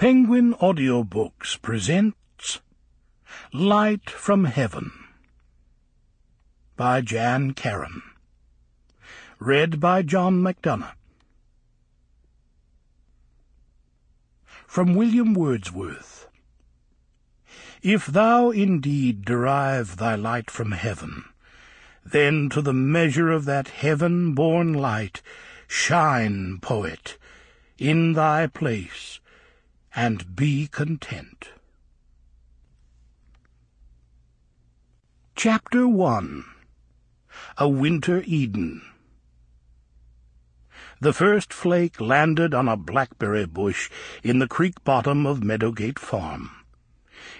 Penguin Audiobooks presents Light from Heaven by Jan Karon. Read by John McDonough. From William Wordsworth. If thou indeed derive thy light from heaven, then to the measure of that heaven-born light shine, poet, in thy place, and be content. Chapter 1. A Winter Eden. The first flake landed on a blackberry bush in the creek bottom of Meadowgate Farm.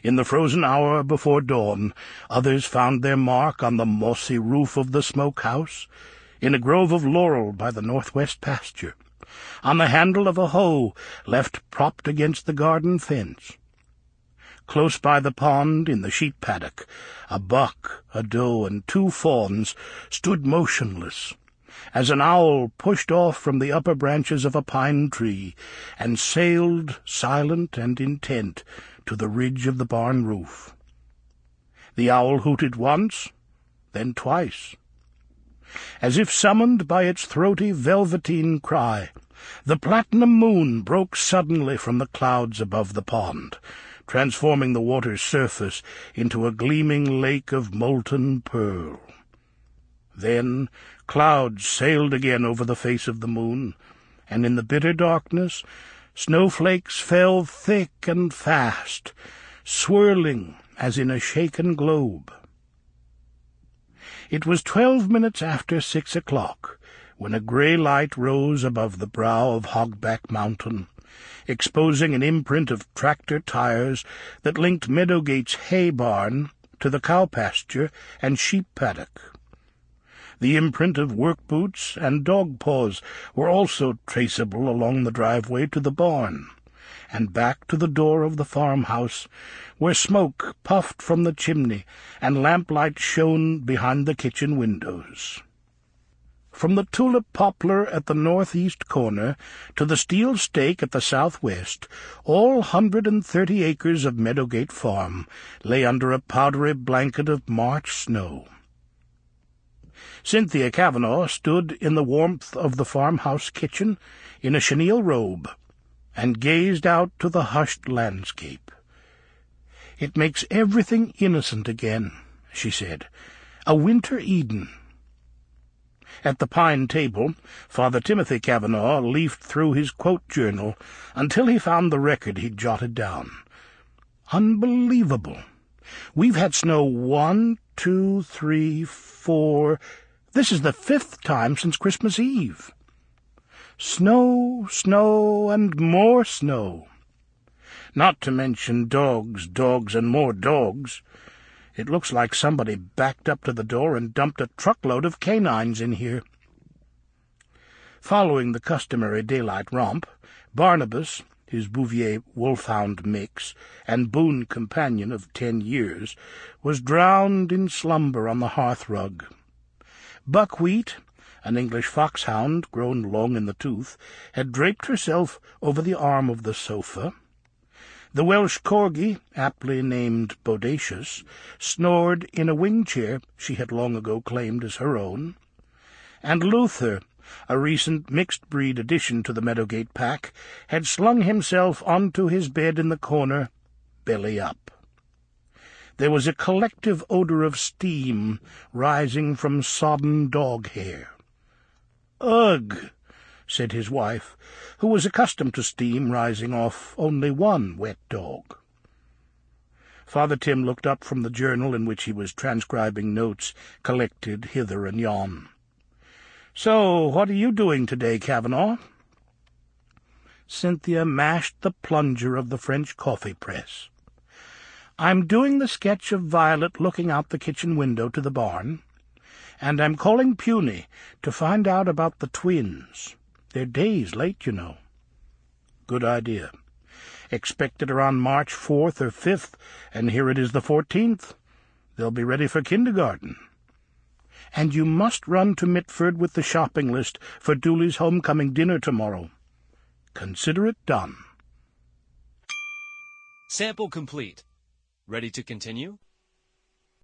In the frozen hour before dawn, others found their mark on the mossy roof of the smokehouse, in a grove of laurel by the northwest pasture, on the handle of a hoe left propped against the garden fence. Close by the pond, in the sheep paddock, a buck, a doe, and 2 fawns stood motionless, as an owl pushed off from the upper branches of a pine tree and sailed, silent and intent, to the ridge of the barn roof. The owl hooted once, then twice. As if summoned by its throaty velveteen cry, the platinum moon broke suddenly from the clouds above the pond, transforming the water's surface into a gleaming lake of molten pearl. Then clouds sailed again over the face of the moon, and in the bitter darkness snowflakes fell thick and fast, swirling as in a shaken globe. It was 12 minutes after 6 o'clock when a grey light rose above the brow of Hogback Mountain, exposing an imprint of tractor tires that linked Meadowgate's hay barn to the cow pasture and sheep paddock. The imprint of work boots and dog paws were also traceable along the driveway to the barn, and back to the door of the farmhouse, where smoke puffed from the chimney and lamplight shone behind the kitchen windows. From the tulip poplar at the northeast corner to the steel stake at the southwest, all 130 acres of Meadowgate Farm lay under a powdery blanket of March snow. Cynthia Kavanagh stood in the warmth of the farmhouse kitchen in a chenille robe, and gazed out to the hushed landscape. "It makes everything innocent again," she said. "A winter Eden." At the pine table, Father Timothy Kavanagh leafed through his quote journal until he found the record he'd jotted down. "Unbelievable. We've had snow 1, 2, 3, 4... This is the 5th time since Christmas Eve. Snow, snow, and more snow. Not to mention dogs, dogs, and more dogs. It looks like somebody backed up to the door and dumped a truckload of canines in here." Following the customary daylight romp, Barnabas, his Bouvier wolfhound mix and boon companion of 10 years, was drowned in slumber on the hearth-rug. Buckwheat, an English foxhound grown long in the tooth, had draped herself over the arm of the sofa. The Welsh corgi, aptly named Bodacious, snored in a wing-chair she had long ago claimed as her own, and Luther, a recent mixed-breed addition to the Meadowgate pack, had slung himself onto his bed in the corner, belly up. There was a collective odour of steam rising from sodden dog hair. "Ugh," said his wife, who was accustomed to steam rising off only one wet dog. Father Tim looked up from the journal in which he was transcribing notes collected hither and yon. "So, what are you doing today, Kavanagh?" Cynthia mashed the plunger of the French coffee-press. "I'm doing the sketch of Violet looking out the kitchen window to the barn, and I'm calling Puny to find out about the twins. They're days late, you know." "Good idea. Expected around March 4th or 5th, and here it is the 14th. They'll be ready for kindergarten." "And you must run to Mitford with the shopping list for Dooley's homecoming dinner tomorrow." "Consider it done." Sample complete. Ready to continue?